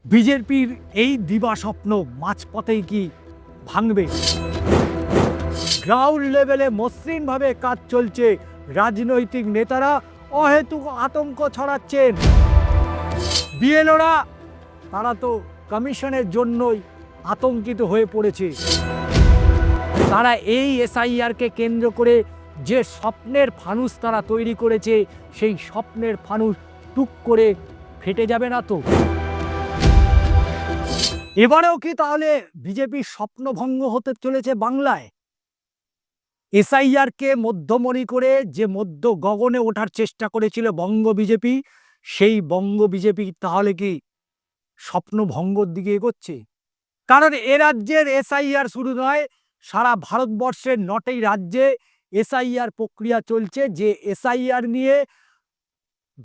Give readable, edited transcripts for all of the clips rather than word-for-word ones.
বিজেপির এই দিবাস্বপ্ন মাঝপথেই কি ভাঙবে? গ্রাউন্ড লেভেলে মসৃণভাবে কাজ চলছে, রাজনৈতিক নেতারা অহেতুক আতঙ্ক ছড়াচ্ছেন। বিএলওরা তারা তো কমিশনের জন্যই আতঙ্কিত হয়ে পড়েছে। তারা এই এসআইআরকে কেন্দ্র করে যে স্বপ্নের ফানুস তারা তৈরি করেছে, সেই স্বপ্নের ফানুস টুক করে ফেটে যাবে না তো? এবারেও কি তাহলে বিজেপির স্বপ্নভঙ্গ হতে চলেছে বাংলায়? এসআইআরকে মধ্যমণি করে যে মধ্য গগনে ওঠার চেষ্টা করেছিল বঙ্গ বিজেপি, সেই বঙ্গ বিজেপি তাহলে কি স্বপ্নভঙ্গর দিকে এগোচ্ছে? কারণ এ রাজ্যের এসআইআর শুরু নয়, সারা ভারতবর্ষের ৯টি রাজ্যে এসআইআর প্রক্রিয়া চলছে। যে এসআইআর নিয়ে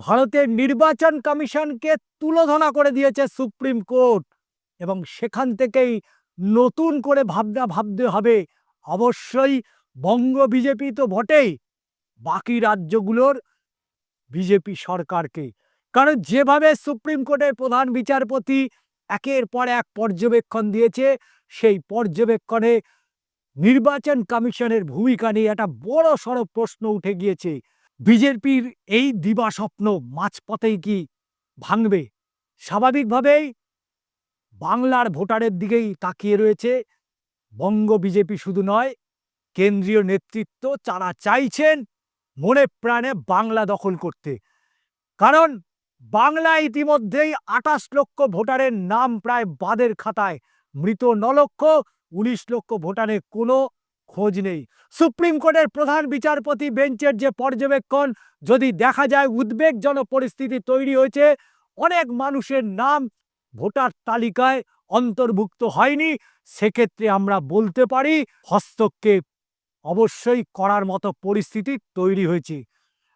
ভারতের নির্বাচন কমিশনকে তুলোধনা করে দিয়েছে সুপ্রিম কোর্ট, এবং সেখান থেকেই নতুন করে ভাবতে হবে অবশ্যই বঙ্গ বিজেপি তো বটেই, বাকি রাজ্যগুলোর বিজেপি সরকারকে। কারণ যেভাবে সুপ্রিম কোর্টের প্রধান বিচারপতি একের পর এক পর্যবেক্ষণ দিয়েছে, সেই পর্যবেক্ষণে নির্বাচন কমিশনের ভূমিকা নিয়ে একটা বড় সড় প্রশ্ন উঠে গিয়েছে। বিজেপির এই দিবাস্বপ্ন মাঝপথেই কি ভাঙবে? স্বাভাবিকভাবেই বাংলার ভোটারের দিকেই তাকিয়ে রয়েছে বঙ্গ বিজেপি, শুধু নয় কেন্দ্রীয় নেতৃত্ব। তারা চাইছেন মনে প্রাণে বাংলা দখল করতে। কারণ বাংলা ইতিমধ্যেই ২৮ লক্ষ ভোটারের নাম প্রায় বাদের খাতায়, মৃত ৯ লক্ষ, ১৯ লক্ষ ভোটারের কোনো খোঁজ নেই। সুপ্রিম কোর্টের প্রধান বিচারপতি বেঞ্চের যে পর্যবেক্ষণ, যদি দেখা যায় উদ্বেগজনক পরিস্থিতি তৈরি হয়েছে, অনেক মানুষের নাম ভোটার তালিকায় অন্তর্ভুক্ত হয়নি, সেক্ষেত্রে আমরা বলতে পারি হস্তক্ষেপ অবশ্যই করার মতো পরিস্থিতি তৈরি হয়েছে।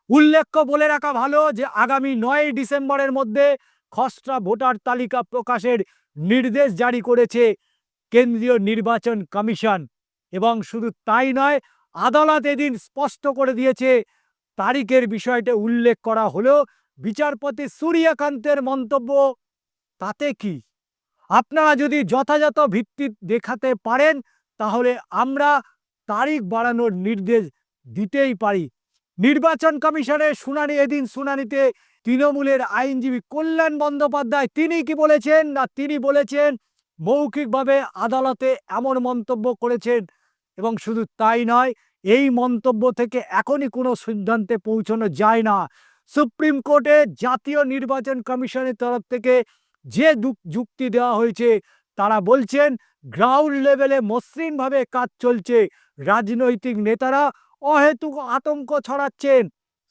উল্লেখ্য বলে রাখা ভালো যে আগামী ৯ ডিসেম্বরের মধ্যে খসড়া ভোটার তালিকা প্রকাশের নির্দেশ জারি করেছে কেন্দ্রীয় নির্বাচন কমিশন। এবং শুধু তাই নয়, আদালত এদিন স্পষ্ট করে দিয়েছে, তারিখের বিষয়টা উল্লেখ করা হলো বিচারপতি সূর্যকান্তের মন্তব্য, তাতে কি আপনারা যদি যথাযথ ভিত্তি দেখাতে পারেন, তাহলে আমরা তারিখ বাড়ানোর নির্দেশ দিতেই পারি। নির্বাচন কমিশনের শুনানি, এদিন শুনানিতে তৃণমূলের আইনজীবী কল্যাণ বন্দ্যোপাধ্যায় তিনি কি বলেছেন? না, তিনি বলেছেন মৌখিকভাবে আদালতে এমন মন্তব্য করেছেন, এবং শুধু তাই নয়, এই মন্তব্য থেকে এখনই কোনো সিদ্ধান্তে পৌঁছানো যায় না। সুপ্রিম কোর্টে জাতীয় নির্বাচন কমিশনের তরফ থেকে যে যুক্তি দেওয়া হয়েছে, তারা বলছেন গ্রাউন্ড লেভেলে মসৃণভাবে কাজ চলছে, রাজনৈতিক নেতারা অহেতুক আতঙ্ক ছড়াচ্ছেন।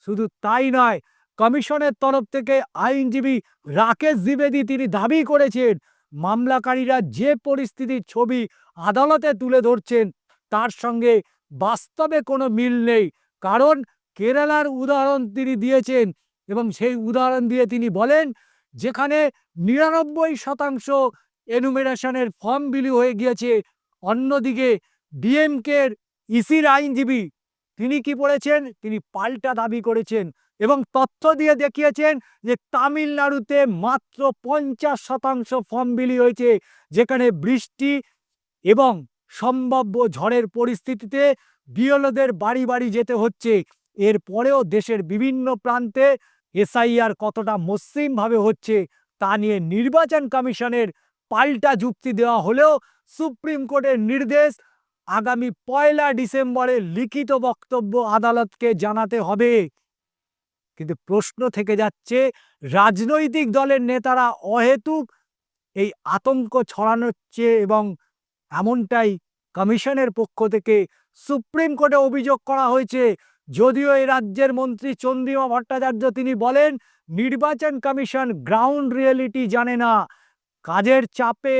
শুধু তাই নয়, কমিশনের তরফ থেকে আইনজীবী রাকেশ দ্বিবেদী তিনি দাবি করেছেন মামলাকারীরা যে পরিস্থিতির ছবি আদালতে তুলে ধরছেন, তার সঙ্গে বাস্তবে কোনো মিল নেই। কারণ কেরালার উদাহরণ তিনি দিয়েছেন, এবং সেই উদাহরণ দিয়ে তিনি বলেন যেখানে ৯৯% এনুমেরেশনের ফর্ম বিলি হয়ে গিয়েছে, অন্যদিকে ডিএমকের ইসির আইনজীবী তিনি কি বলেছেন? তিনি পাল্টা দাবি করেছেন এবং তথ্য দিয়ে দেখিয়েছেন যে তামিলনাড়ুতে মাত্র ৫০% ফর্ম বিলি হয়েছে, যেখানে বৃষ্টি এবং সম্ভাব্য ঝড়ের পরিস্থিতিতে বিএলওদের বাড়ি বাড়ি যেতে হচ্ছে। এরপরেও দেশের বিভিন্ন প্রান্তে এসআইআর কতটা মসৃণভাবে হচ্ছে তা নিয়ে নির্বাচন কমিশনের পাল্টা যুক্তি দেওয়া হলেও সুপ্রিম কোর্টের নির্দেশ আগামী ১লা ডিসেম্বরে লিখিত বক্তব্য আদালতকে জানাতে হবে। কিন্তু প্রশ্ন থেকে যাচ্ছে, রাজনৈতিক দলের নেতারা অহেতুক এই আতঙ্ক ছড়ানোচ্ছে, এবং এমনটাই কমিশনের পক্ষ থেকে সুপ্রিম কোর্টে অভিযোগ করা হয়েছে। যদিও এই রাজ্যের মন্ত্রী চন্দ্রিমা ভট্টাচার্য তিনি বলেন নির্বাচন কমিশন গ্রাউন্ড রিয়েলিটি জানে না, কাজের চাপে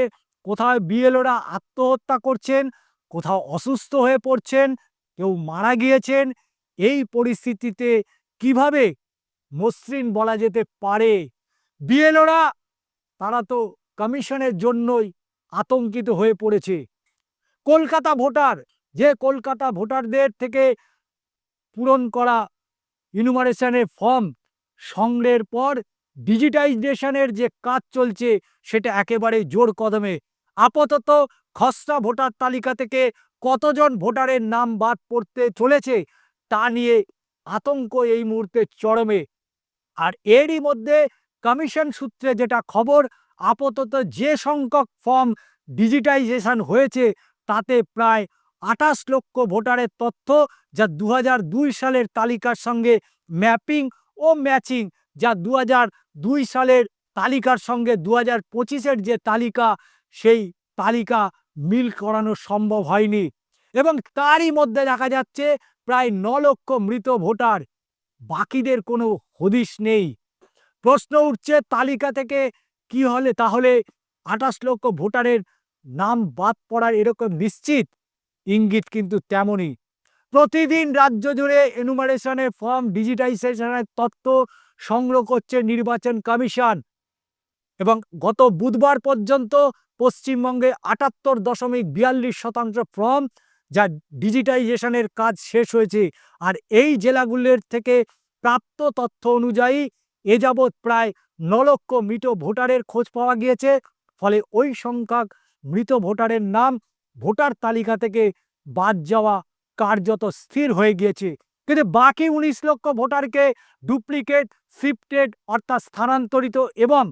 কোথাও বিএলওরা আত্মহত্যা করছেন, কোথাও অসুস্থ হয়ে পড়ছেন, কেউ মারা গিয়েছেন। এই পরিস্থিতিতে কিভাবে মসৃণ বলা যেতে পারে? বিএলওরা তারা তো কমিশনের জন্যই আতঙ্কিত হয়ে পড়েছে। কলকাতা ভোটার, যে কলকাতা ভোটারদের থেকে পূরণ করা ইনুমারেশনের ফর্ম সংগ্রহের পর ডিজিটাইজেশনের যে কাজ চলছে সেটা একেবারে জোর কদমে। আপাতত খসড়া ভোটার তালিকা থেকে কতজন ভোটারের নাম বাদ পড়তে চলেছে তা নিয়ে আতঙ্ক এই মুহূর্তে চরমে। আর এরই মধ্যে কমিশন সূত্রে যেটা খবর, আপাতত যে সংখ্যক ফর্ম ডিজিটাইজেশন হয়েছে তাতে প্রায় ২৮ লক্ষ ভোটারের তথ্য, যা ২০০২ সালের তালিকার সঙ্গে ম্যাপিং ও ম্যাচিং, যা ২০০২ সালের তালিকার সঙ্গে ২০২৫-এর যে তালিকা সেই তালিকা মিল করানো সম্ভব হয়নি। এবং তারই মধ্যে দেখা যাচ্ছে প্রায় ৯ লক্ষ মৃত ভোটার, বাকিদের কোনো হদিশ নেই। প্রশ্ন উঠছে তালিকা থেকে কি হলে তাহলে ২৮ লক্ষ ভোটারের নাম বাদ পড়ার এরকম নিশ্চিত? ইঙ্গিত কিন্তু তেমনই। প্রতিদিন রাজ্য জুড়ে এনুমারেশনের ফর্ম ডিজিটাইজেশনের তথ্য সংগ্রহ করছে নির্বাচন কমিশন এবং গত বুধবার পর্যন্ত পশ্চিমবঙ্গে ৭৮.৪২% ফর্ম যা ডিজিটাইজেশনের কাজ শেষ হয়েছে। আর এই জেলাগুলির থেকে প্রাপ্ত তথ্য অনুযায়ী এ যাবৎ প্রায় ৯ লক্ষ মৃত ভোটারের খোঁজ পাওয়া গিয়েছে। ফলে ওই সংখ্যক মৃত ভোটারের নাম ভোটার তালিকা থেকে বাদ যাওয়া কার্যত স্থির হয়ে গিয়েছে। কিন্তু বাকি ১৯ লক্ষ ভোটারকে ডুপ্লিকেট, শিফটেড অর্থাৎ স্থানান্তরিত এবং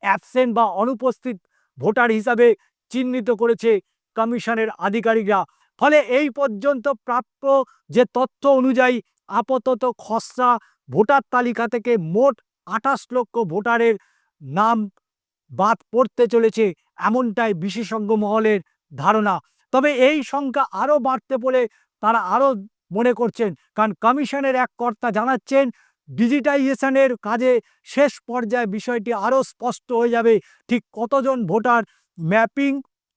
অ্যাবসেন্ট বা অনুপস্থিত ভোটার হিসাবে চিহ্নিত করেছে কমিশনের আধিকারিকরা। ফলে এই পর্যন্ত প্রাপ্ত যে তথ্য অনুযায়ী আপাতত খসড়া ভোটার তালিকা থেকে মোট ২৮ লক্ষ ভোটারের নাম বাদ পড়তে চলেছে, এমনটাই বিশেষজ্ঞ মহলের ধারণা। তবে এই সংখ্যা আরও বাড়তে বলে তারা আরও মনে করছেন, কারণ কমিশনের এক কর্তা জানাচ্ছেন ডিজিটাইজেশনের কাজে শেষ পর্যায়ে বিষয়টি আরও স্পষ্ট হয়ে যাবে ঠিক কতজন ভোটার ম্যাপিং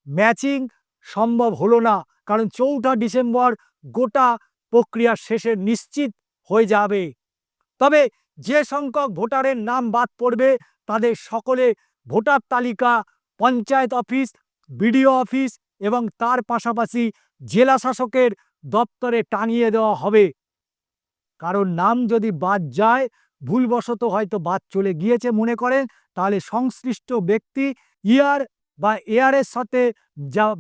ম্যাচিং সম্ভব হলো না, কারণ ৪ঠা ডিসেম্বর গোটা প্রক্রিয়া শেষে নিশ্চিত হয়ে যাবে। তবে যে সংখ্যক ভোটারের নাম বাদ পড়বে তাদের সকলে ভোটার তালিকা পঞ্চায়েত অফিস, বিডিও অফিস এবং তার পাশাপাশি জেলা শাসকের দপ্তরে টাঙিয়ে দেওয়া হবে। কারণ নাম যদি বাদ যায়, ভুলবশত হয়তো বাদ চলে গিয়েছে মনে করেন, তাহলে সংশ্লিষ্ট ব্যক্তি এয়ারের সাথে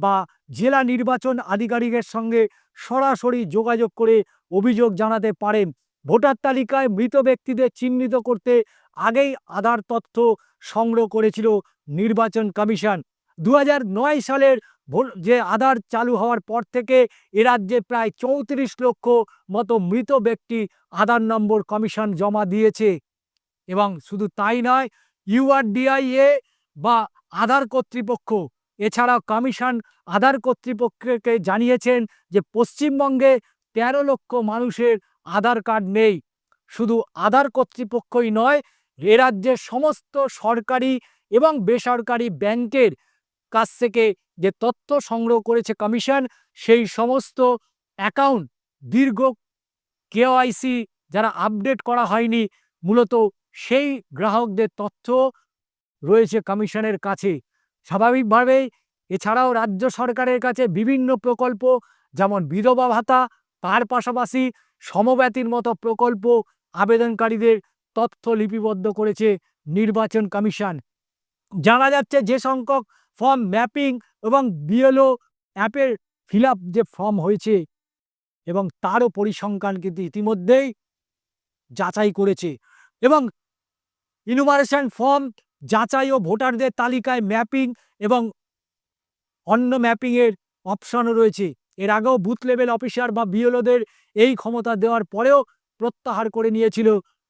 বা জেলা নির্বাচন আধিকারিকের সঙ্গে সরাসরি যোগাযোগ করে অভিযোগ জানাতে পারেন। ভোটার তালিকায় মৃত ব্যক্তিদের চিহ্নিত করতে আগেই আধার তথ্য সংগ্রহ করেছিল নির্বাচন কমিশন। ২০০৯ সালের যে আধার চালু হওয়ার পর থেকে এ রাজ্যে প্রায় ৩৪ লক্ষ মতো মৃত ব্যক্তি আধার নম্বর কমিশন জমা দিয়েছে। এবং শুধু তাই নয়, ইউআরডিআইএ বা আধার কর্তৃপক্ষ এছাড়াও কমিশন আধার কর্তৃপক্ষকে জানিয়েছেন যে পশ্চিমবঙ্গে ১৩ লক্ষ মানুষের আধার কার্ড নেই। শুধু আধার কর্তৃপক্ষই নয়, এ রাজ্যের সমস্ত সরকারি এবং বেসরকারি ব্যাংকের কাছ থেকে যে তথ্য সংগ্রহ করেছে কমিশন, সেই সমস্ত অ্যাকাউন্ট দীর্ঘ কেওয়াইসি যারা আপডেট করা হয়নি, মূলত সেই গ্রাহকদের তথ্য রয়েছে কমিশনের কাছে। স্বাভাবিকভাবেই এছাড়াও রাজ্য সরকারের কাছে বিভিন্ন প্রকল্প যেমন বিধবা ভাতা, তার পাশাপাশি সমব্যাতির মতো প্রকল্প আবেদনকারীদের তথ্য লিপিবদ্ধ করেছে নির্বাচন কমিশন। জানা যাচ্ছে যে সংখ্যক ফর্ম ম্যাপিং এবং বিএলও অ্যাপের ফিল যে ফর্ম হয়েছে এবং তারও পরিসংখ্যান কিন্তু ইতিমধ্যেই যাচাই করেছে। এবং ইনুমারেশন ফর্ম যাচাই ও ভোটারদের তালিকায় ম্যাপিং এবং অন্য ম্যাপিংয়ের অপশনও রয়েছে। এর আগেও বুথ লেভেল অফিসার বা বিএলওদের এই ক্ষমতা দেওয়ার পরেও প্রত্যাহার করে নিয়েছিল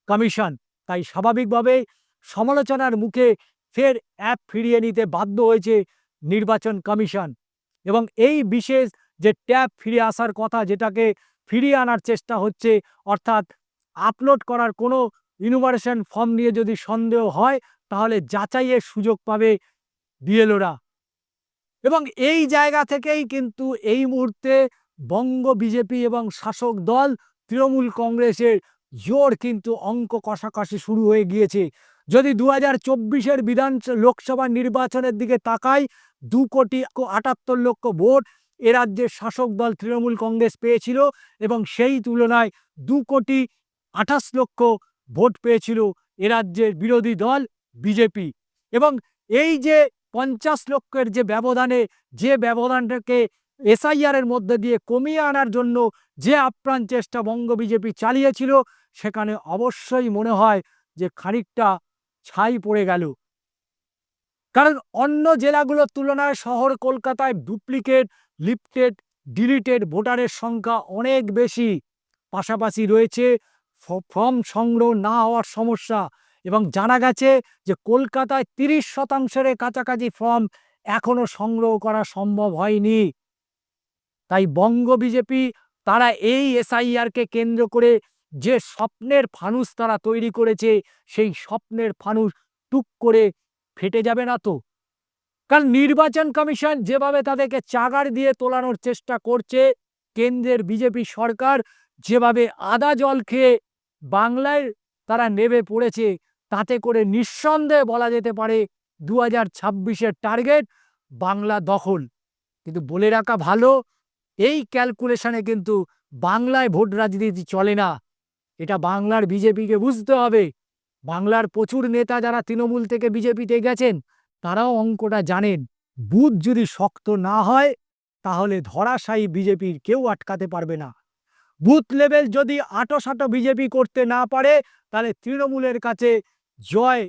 কমিশন। তাই স্বাভাবিকভাবে সমালোচনার মুখে ফের অ্যাপ ফিরিয়ে নিতে বাধ্য হয়েছে নির্বাচন কমিশন। এবং এই বিশেষ যে ট্যাব ফিরে আসার কথা, যেটাকে ফিরিয়ে আনার চেষ্টা হচ্ছে, অর্থাৎ আপলোড করার কোনো ইনুমারেশন ফর্ম নিয়ে যদি সন্দেহ হয় তাহলে যাচাইয়ের সুযোগ পাবে বিএলওরা। এবং এই জায়গা থেকেই কিন্তু এই মুহূর্তে বঙ্গ বিজেপি এবং শাসক দল তৃণমূল কংগ্রেসের জোর কিন্তু অঙ্ক কষাকষি শুরু হয়ে গিয়েছে। যদি ২০২৪-এর লোকসভা নির্বাচনের দিকে তাকাই, ২,৭৮,০০,০০০ ভোট এ রাজ্যের শাসক দল তৃণমূল কংগ্রেস পেয়েছিল এবং সেই তুলনায় ২,২৮,০০,০০০ ভোট পেয়েছিল এ রাজ্যের বিরোধী দল বিজেপি। এবং এই যে 50 লক্ষের যে ব্যবধানে, যে ব্যবধানটাকে এসআইআর এর মধ্যে দিয়ে কমিয়ে আনার জন্য যে আপ্রাণ চেষ্টা বঙ্গ বিজেপি চালিয়েছিল, সেখানে অবশ্যই মনে হয় যে খানিকটা ছাই পড়ে গেল। কারণ অন্য জেলাগুলোর তুলনায় শহর কলকাতায় ডুপ্লিকেট, লিফটেড, ডিলিটেড ভোটারের সংখ্যা অনেক বেশি। পাশাপাশি রয়েছে ফর্ম সংগ্রহ না হওয়ার সমস্যা, এবং জানা গেছে যে কলকাতায় 30% কাছাকাছি ফর্ম এখনো সংগ্রহ করা সম্ভব হয়নি। তাই বঙ্গ বিজেপি তারা এই এসআইআরকে কেন্দ্র করে যে স্বপ্নের ফানুস তারা তৈরি করেছে, সেই স্বপ্নের ফানুস টুক করে ফেটে যাবে না তো? কারণ নির্বাচন কমিশন যেভাবে তাদেরকে চাগার দিয়ে তোলানোর চেষ্টা করছে, কেন্দ্রের বিজেপি সরকার যেভাবে আদা জল খেয়ে বাংলায় তারা নেমে পড়েছে, তাতে করে নিঃসন্দেহে বলা যেতে পারে 2026-এর টার্গেট বাংলা দখল। কিন্তু বলে রাখা ভালো, এই ক্যালকুলেশনে কিন্তু বাংলায় ভোট রাজনীতি চলে না। এটা বাংলার বিজেপিকে বুঝতে হবে। বাংলার প্রচুর নেতা যারা তৃণমূল থেকে বিজেপিতে গেছেন, তারাও অঙ্কটা জানেন। বুথ যদি শক্ত না হয়, তাহলে ধরাশায়ী বিজেপির কেউ আটকাতে পারবে না। বুথ লেভেল যদি আঁটোসাঁটো বিজেপি করতে না পারে, তাহলে তৃণমূলের কাছে জয়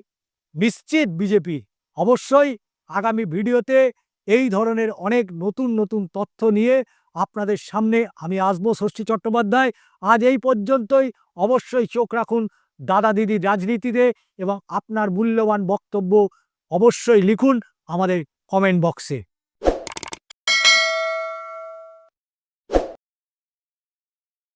নিশ্চিত বিজেপি। অবশ্যই আগামী ভিডিওতে এই ধরনের অনেক নতুন নতুন তথ্য নিয়ে আপনাদের সামনে আমি আসবো। ষষ্ঠী চট্টোপাধ্যায়, আজ এই পর্যন্তই। অবশ্যই চোখ রাখুন দাদা দিদির রাজনীতিতে, এবং আপনার মূল্যবান বক্তব্য অবশ্যই লিখুন আমাদের কমেন্ট বক্সে।